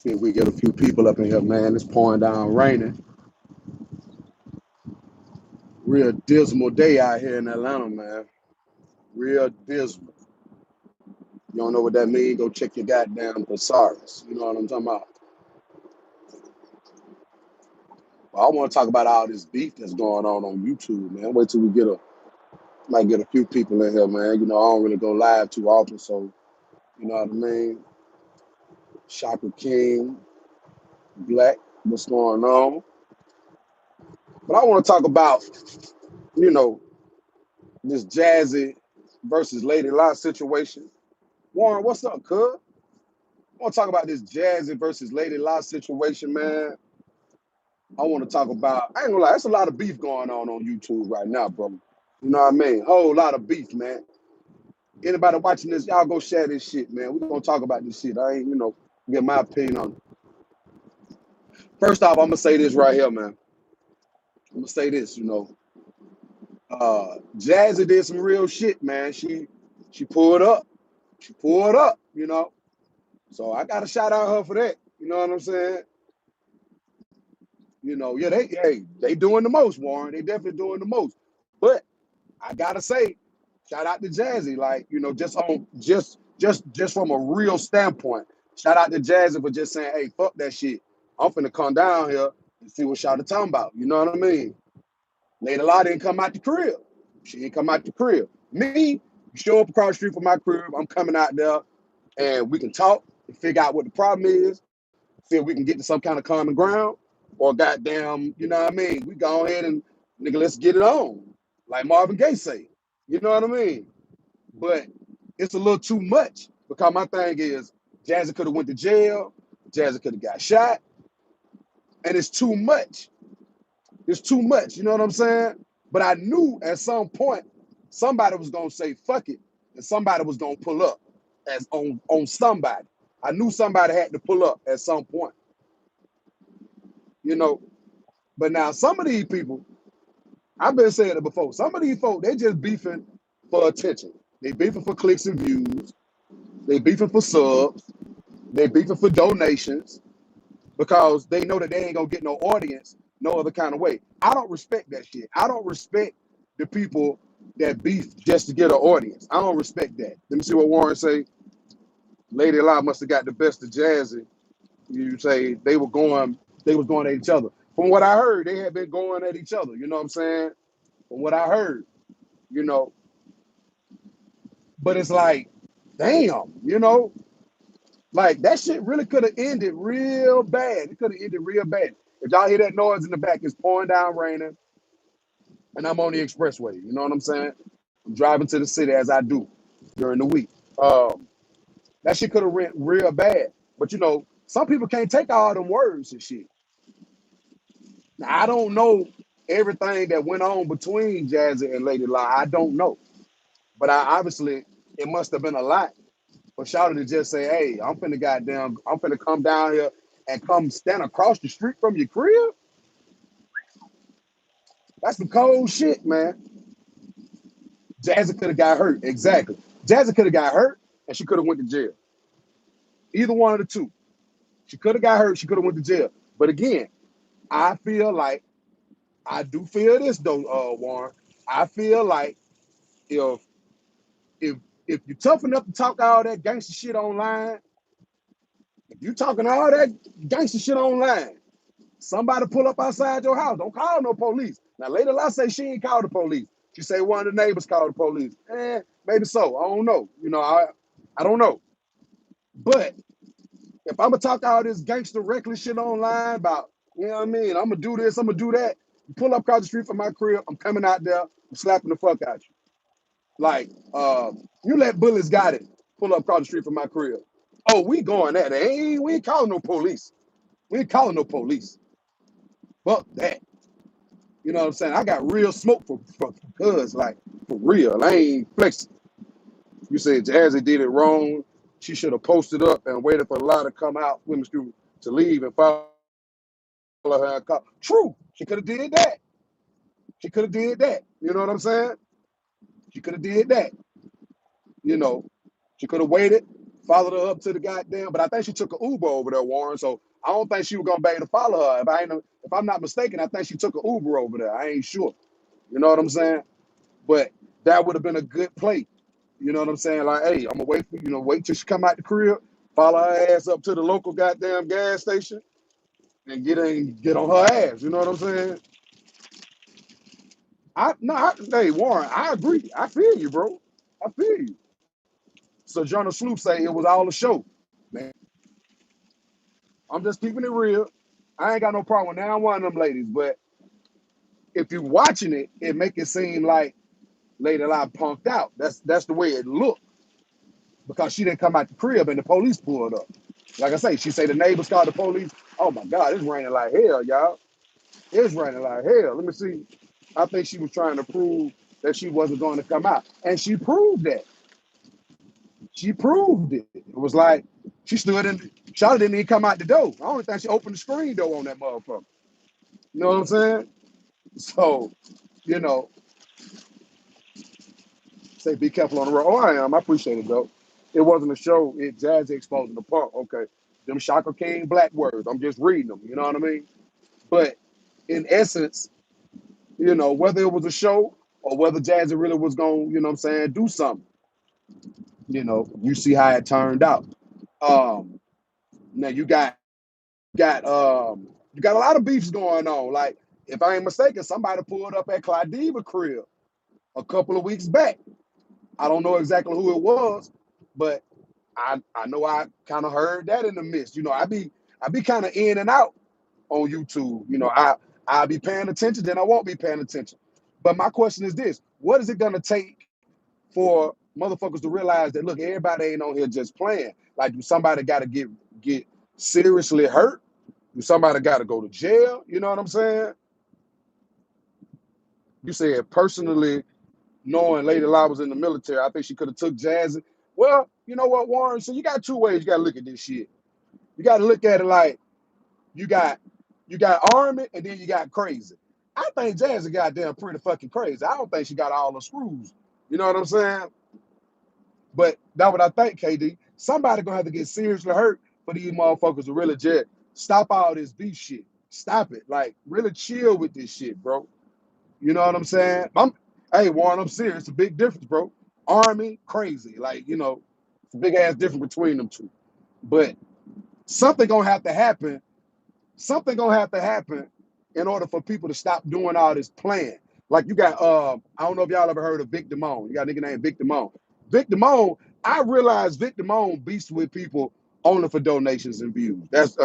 See if we get a few people up in here, man. It's pouring down raining. Real dismal day out here in Atlanta, man. Real dismal. You don't know what that means? Go check your goddamn thesaurus. You know what I'm talking about? Well, I want to talk about all this beef that's going on YouTube, man. Wait till we might get a few people in here, man. You know, I don't really go live too often, so you know what I mean? Chakra King, Black, what's going on? But I want to talk about, you know, this Jazzy versus LadyLa2.0 situation. Warren, what's up, cuz? I want to talk about this Jazzy versus LadyLa2.0 situation, man. I want to talk about, I ain't gonna lie, there's a lot of beef going on YouTube right now, bro. You know what I mean? Whole lot of beef, man. Anybody watching this, y'all go share this shit, man. We're gonna talk about this shit. I ain't, get my opinion on it. First off, I'm gonna say this right here, man. I'm gonna say this, Jazzy did some real shit, man. She pulled up. She pulled up, So I gotta shout out her for that. You know what I'm saying? Yeah, they doing the most, Warren. They definitely doing the most. But I gotta say, shout out to Jazzy, like, just from a real standpoint. Shout out to Jazzy for just saying, hey, fuck that shit. I'm finna come down here and see what y'all talking about. You know what I mean? LadyLa2.0 didn't come out the crib. She didn't come out the crib. Me, show up across the street from my crib. I'm coming out there and we can talk and figure out what the problem is, see if we can get to some kind of common ground, or goddamn, you know what I mean? We go ahead and, nigga, let's get it on. Like Marvin Gaye say. You know what I mean? But it's a little too much because my thing is Jazzy could have went to jail, Jazzy could have got shot, and it's too much. It's too much, you know what I'm saying? But I knew at some point somebody was gonna say fuck it, and somebody was gonna pull up as on somebody. I knew somebody had to pull up at some point, you know. But now some of these people, I've been saying it before, some of these folk, they just beefing for attention. They beefing for clicks and views, they beefing for subs, they beefing for donations, because they know that they ain't gonna get no audience no other kind of way. I don't respect that shit. I don't respect the people that beef just to get an audience. I don't respect that. Let me see what Warren say. LadyLa2.0 must have got the best of Jazzy. You say they was going at each other. From what I heard, they had been going at each other. You know what I'm saying? From what I heard, you know. But it's like, damn, like that shit really could have ended real bad. It could have ended real bad. If y'all hear that noise in the back, it's pouring down raining, and I'm on the expressway. You know what I'm saying? I'm driving to the city as I do during the week. That shit could have went real bad. But some people can't take all them words and shit. Now, I don't know everything that went on between Jazzy and LadyLa2.0. I don't know. But obviously, it must have been a lot for Shawty to just say, hey, I'm finna come down here and come stand across the street from your crib. That's some cold shit, man. Jazzy could have got hurt. Exactly. Jazzy could have got hurt and she could have went to jail. Either one of the two. She could have got hurt, she could have went to jail. But again, I do feel this though, Warren. I feel like if if if you're tough enough to talk all that gangster shit online, if you talking all that gangster shit online, somebody pull up outside your house. Don't call no police. Now, LadyLa2.0 say she ain't called the police. She say one of the neighbors called the police. Maybe so. I don't know. I don't know. But if I'm going to talk all this gangster reckless shit online about, you know what I mean? I'm going to do this, I'm going to do that. You pull up across the street from my crib. I'm coming out there. I'm slapping the fuck out you. Like, you let Bullets got it pull up across the street from my crib. Oh, we going at it. We ain't calling no police. We ain't calling no police. Fuck that. You know what I'm saying? I got real smoke for cuz, like, for real. I ain't flexing. You said Jazzy did it wrong. She should have posted up and waited for LaDyla to come out, women's group, to leave and follow her and call. True. She could have did that. She could have did that. You know what I'm saying? She could have did that. She could have waited, followed her up to the goddamn, but I think she took an Uber over there, Warren. So I don't think she was gonna be able to follow her. If I'm not mistaken, I think she took an Uber over there. I ain't sure. You know what I'm saying? But that would have been a good play. You know what I'm saying? Like, hey, I'm gonna wait for wait till she come out the crib, follow her ass up to the local goddamn gas station, and get on her ass. You know what I'm saying? Hey Warren, I agree. I feel you, bro. I feel you. So Jonah Sloop say it was all a show. Man, I'm just keeping it real. I ain't got no problem with now one of them ladies, but if you're watching it, it make it seem like LadyLa punked out. That's the way it looked because she didn't come out the crib and the police pulled up. Like I say, she say the neighbors called the police. Oh my God, it's raining like hell, y'all. It's raining like hell. Let me see. I think she was trying to prove that she wasn't going to come out, and she proved that. She proved it. It was like she stood in. Charlotte didn't even come out the door. I only think she opened the screen door on that motherfucker. You know what I'm saying? So, you know, say be careful on the road. Oh, I am. I appreciate it though. It wasn't a show. It Jazzy exposing the punk. Okay, them Shaka King black words. I'm just reading them. You know what I mean? But in essence, whether it was a show or whether Jazzy really was going, you know what I'm saying, do something. You see how it turned out. Um, Now you got a lot of beefs going on. Like, if I ain't mistaken, somebody pulled up at Clydiva crib a couple of weeks back. I don't know exactly who it was, but I know I kind of heard that in the midst. I be kind of in and out on YouTube. I'll be paying attention, then I won't be paying attention. But my question is this: what is it gonna take for motherfuckers to realize that look, everybody ain't on here just playing? Like, do somebody got to get seriously hurt? Do somebody got to go to jail? You know what I'm saying? You said personally, knowing LadyLa was in the military, I think she could have took Jazzy. Well, you know what, Warren? So you got two ways you got to look at this shit. You got to look at it like you got army and then you got crazy. I think Jazzy goddamn pretty fucking crazy. I don't think she got all the screws. You know what I'm saying? But that's what I think, KD. Somebody gonna have to get seriously hurt for these motherfuckers to really just stop all this beef shit. Stop it. Like, really chill with this shit, bro. You know what I'm saying? Hey, Warren, I'm serious. It's a big difference, bro. Army, crazy. Like, it's a big ass difference between them two. But something gonna have to happen. Something gonna have to happen in order for people to stop doing all this playing. Like, you got I don't know if y'all ever heard of Vic Damone. You got a nigga named Vic Damone. Vic Damone, I realized Vic Damone beasts with people only for donations and views. That's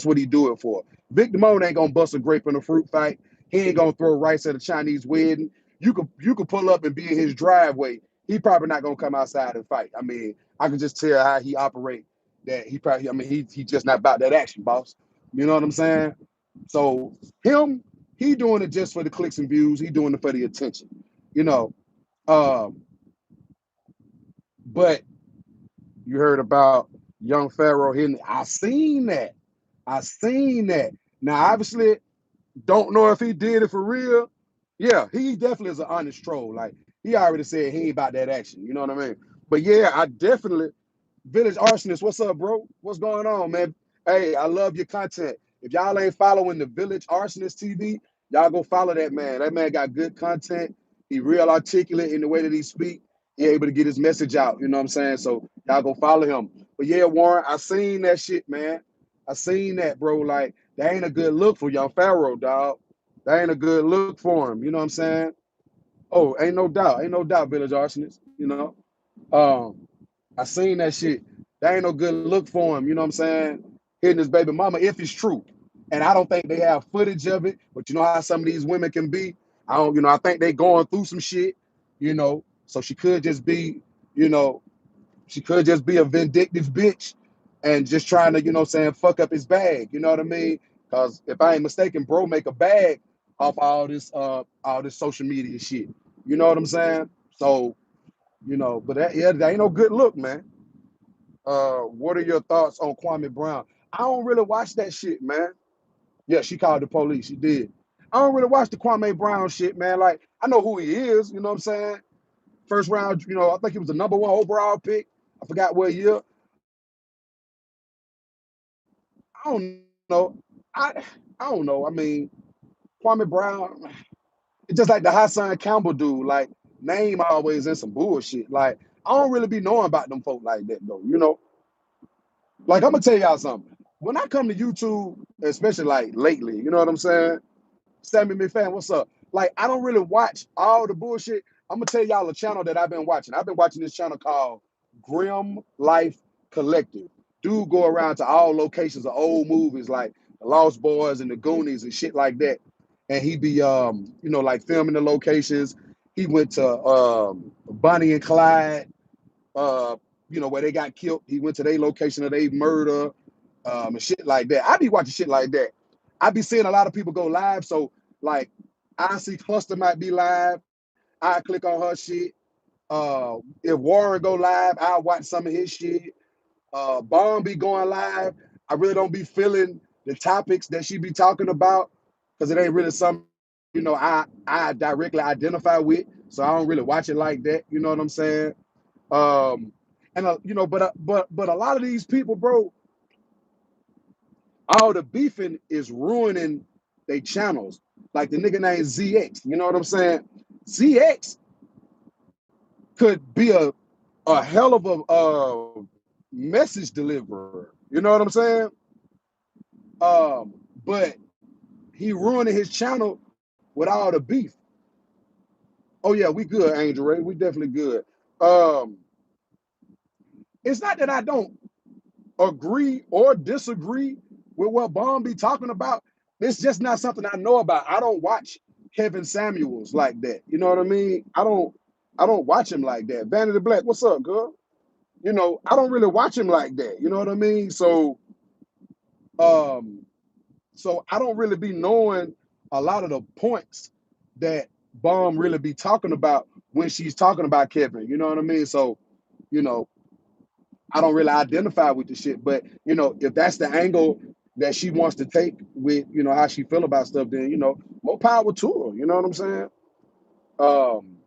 what he do it for. Vic Damone ain't gonna bust a grape in a fruit fight. He ain't gonna throw rice at a Chinese wedding. You could pull up and be in his driveway. He probably not gonna come outside and fight. I can just tell how he operate. That he probably, he just not about that action, boss. You know what I'm saying? So he doing it just for the clicks and views. He doing it for the attention. You know. Um, but you heard about young Pharaoh hitting. I seen that. I seen that. Now, obviously, don't know if he did it for real. Yeah, he definitely is an honest troll. Like, he already said he ain't about that action. You know what I mean? But yeah, I definitely Village Arsonist, what's up, bro? What's going on, man? Hey, I love your content. If y'all ain't following the Village Arsonist TV, y'all go follow that man. That man got good content. He real articulate in the way that he speak. He able to get his message out. You know what I'm saying? So y'all go follow him. But yeah, Warren, I seen that shit, man. I seen that, bro. Like, that ain't a good look for young Pharaoh, dog. That ain't a good look for him. You know what I'm saying? Oh, ain't no doubt. Ain't no doubt, Village Arsonist. Um, I seen that shit. That ain't no good look for him. You know what I'm saying? Hitting his baby mama, if it's true. And I don't think they have footage of it, but you know how some of these women can be. I think they going through some shit, So she could just be, you know, she could just be a vindictive bitch and just trying to, fuck up his bag. You know what I mean? Because if I ain't mistaken, bro make a bag off all this social media shit. You know what I'm saying? So, but that ain't no good look, man. What are your thoughts on Kwame Brown? I don't really watch that shit, man. Yeah, she called the police. She did. I don't really watch the Kwame Brown shit, man. Like, I know who he is, you know what I'm saying? First round, I think he was the number one overall pick. I forgot what year. don't know. I don't know. I mean, Kwame Brown, it's just like the Hassan Campbell dude. Like, name always in some bullshit. Like, I don't really be knowing about them folk like that though. You know, like I'm gonna tell y'all something. When I come to YouTube, especially like lately, you know what I'm saying? Sammy McFan, what's up? Like, I don't really watch all the bullshit. I'm gonna tell y'all a channel that I've been watching. I've been watching this channel called Grim Life Collective. Dude go around to all locations of old movies like The Lost Boys and The Goonies and shit like that. And he be you know, like filming the locations. He went to Bonnie and Clyde, uh, you know, where they got killed. He went to their location of their murder, and shit like that. I be watching shit like that. I be seeing a lot of people go live. So like, I see Cluster might be live. I click on her shit. If Warren go live, I'll watch some of his shit. Bomb be going live. I really don't be feeling the topics that she be talking about because it ain't really something, you know, I directly identify with. So I don't really watch it like that. You know what I'm saying? And you know, but a lot of these people, bro, all the beefing is ruining their channels. Like the nigga named ZX, you know what I'm saying? ZX could be a hell of a message deliverer. You know what I'm saying? But he ruining his channel with all the beef. Oh yeah, we good, Angel Ray. We definitely good. Um, it's not that I don't agree or disagree with what Bomb be talking about. It's just not something I know about. I don't watch Kevin Samuels like that. You know what I mean? I don't watch him like that. Vanity Black, what's up, girl? You know, I don't really watch him like that. You know what I mean? Um, so I don't really be knowing a lot of the points that Bomb really be talking about when she's talking about Kevin. You know what I mean? So, you know, I don't really identify with the shit. But you know, if that's the angle that she wants to take with, you know, how she feel about stuff, then you know, more power to her. You know what I'm saying? Um,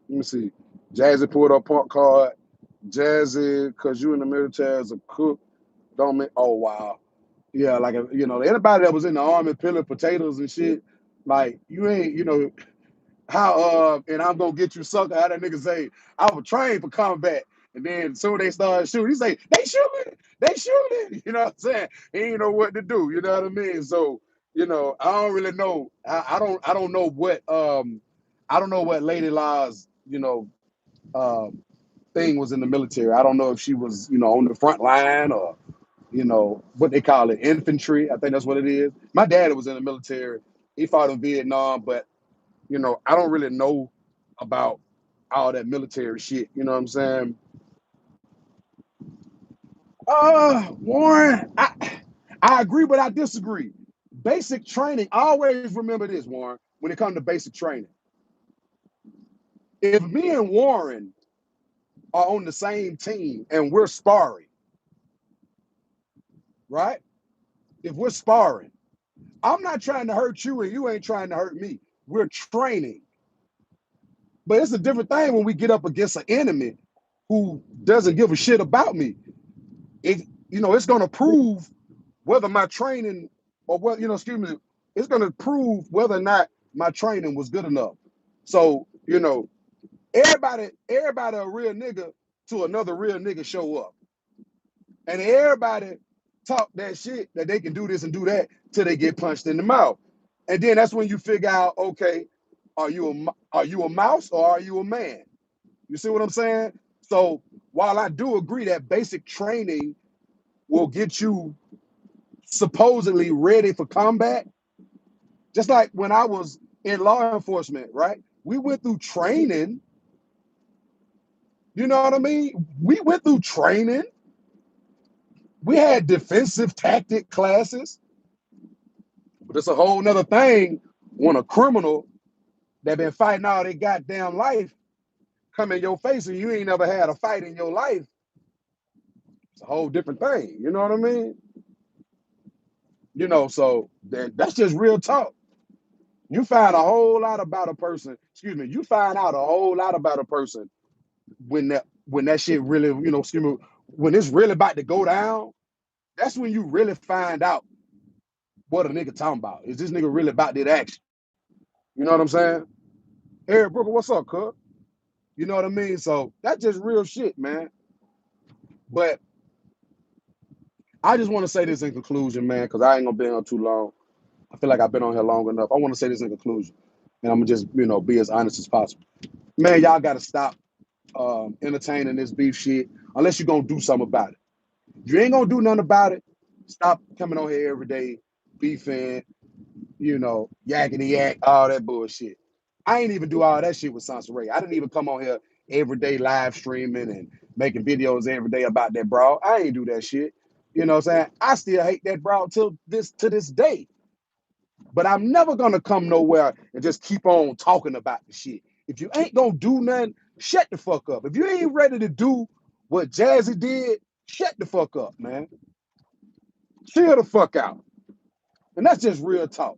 let me see. Jazzy pulled up point card. Jazzy, cause you in the military as a cook, don't make. Oh wow, yeah. Like you know, anybody that was in the army peeling potatoes and shit, like you ain't, you know, how and I'm gonna get you sucker. How that nigga say, I was trained for combat. And then soon they started shooting. He say, they shooting, they shooting. You know what I'm saying? He ain't know what to do. You know what I mean? So, you know, I don't really know. I don't know what I don't know what Lady La's, you know, thing was in the military. I don't know if she was, you know, on the front line or, you know, what they call it, infantry. I think that's what it is. My dad was in the military. He fought in Vietnam, but you know, I don't really know about all that military shit. You know what I'm saying? Warren, I agree, but I disagree. Basic training, always remember this, Warren, when it comes to basic training. If me and Warren are on the same team and we're sparring, right? If we're sparring, I'm not trying to hurt you and you ain't trying to hurt me. We're training. But it's a different thing when we get up against an enemy who doesn't give a shit about me. It, you know, it's going to prove whether my training or what, you know, excuse me, it's going to prove whether or not my training was good enough. So, you know, everybody a real nigga to another real nigga show up. And everybody talk that shit that they can do this and do that till they get punched in the mouth. And then that's when you figure out, okay, are you a mouse or are you a man? You see what I'm saying? So while I do agree that basic training will get you supposedly ready for combat, just like when I was in law enforcement, right? We went through training. You know what I mean? We went through training. We had defensive tactic classes, but it's a whole nother thing when a criminal that been fighting all their goddamn life come in your face and you ain't never had a fight in your life. It's a whole different thing. You know what I mean? You know, so that's just real talk. You find a whole lot about a person. Excuse me. You find out a whole lot about a person when that shit really, you know, excuse me, when it's really about to go down. That's when you really find out what a nigga talking about. Is this nigga really about that action? You know what I'm saying? Eric Brooker, what's up, cuz? You know what I mean? So that's just real shit, man. But I just want to say this in conclusion, man, because I ain't gonna be on too long. I feel like I've been on here long enough. I want to say this in conclusion, and I'm gonna just, be as honest as possible. Man, y'all gotta stop entertaining this beef shit unless you're gonna do something about it. If you ain't gonna do nothing about it, stop coming on here every day, beefing, yakety yak, all that bullshit. I ain't even do all that shit with Sansa Ray. I didn't even come on here every day live streaming and making videos every day about that bro. I ain't do that shit. You know what I'm saying? I still hate that bro to this day. But I'm never gonna come nowhere and just keep on talking about the shit. If you ain't gonna do nothing, shut the fuck up. If you ain't ready to do what Jazzy did, shut the fuck up, man. Chill the fuck out. And that's just real talk.